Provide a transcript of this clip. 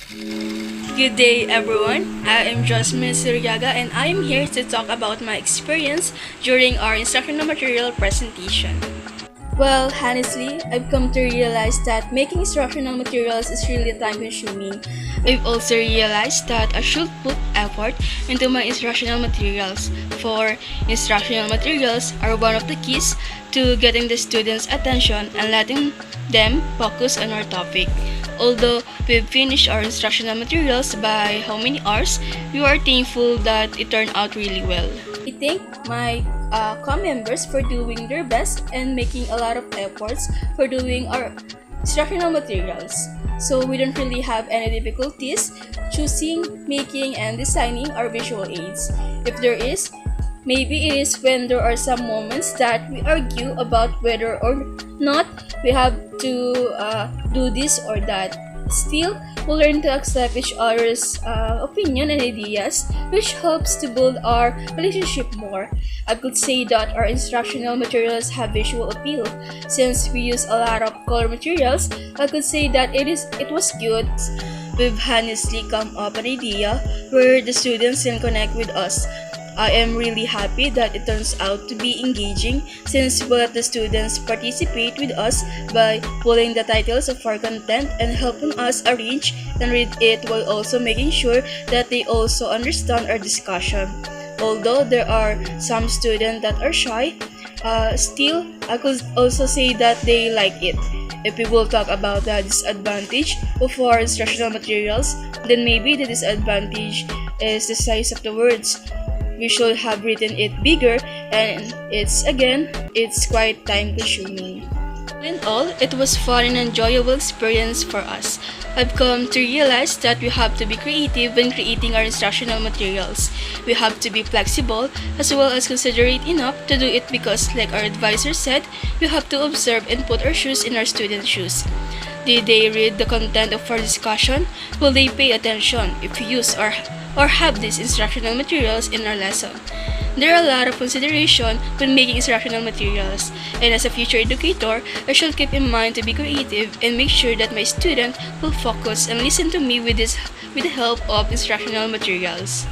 Good day, everyone. I am just Resuriaga, and I am here to talk about my experience during our instructional material presentation. Well, honestly, I've come to realize that making instructional materials is really time consuming. I've also realized that I should put effort into my instructional materials, for instructional materials are one of the keys to getting the students' attention and letting them focus on our topic. Although we've finished our instructional materials by how many hours, we are thankful that it turned out really well. I thank my co-members for doing their best and making a lot of efforts for doing our instructional materials. So we don't really have any difficulties choosing, making, and designing our visual aids. If there is, maybe it is when there are some moments that we argue about whether or not we have to do this or that. Still, we learn to accept each other's opinion and ideas, which helps to build our relationship more. I could say that our instructional materials have visual appeal. Since we use a lot of color materials, I could say that it was good. We've honestly come up an idea where the students can connect with us. I am really happy that it turns out to be engaging since we let the students participate with us by pulling the titles of our content and helping us arrange and read it while also making sure that they also understand our discussion. Although there are some students that are shy, still I could also say that they like it. If we will talk about the disadvantage of our instructional materials, then maybe the disadvantage is the size of the words. We should have written it bigger, and it's quite time consuming. In all, it was fun and enjoyable experience for us. I've come to realize that we have to be creative when creating our instructional materials. We have to be flexible as well as considerate enough to do it because, like our advisor said, we have to observe and put our shoes in our students' shoes. Did they read the content of our discussion? Will they pay attention if we use or have these instructional materials in our lesson? There are a lot of consideration when making instructional materials, and as a future educator, I should keep in mind to be creative and make sure that my student will focus and listen to me with the help of instructional materials.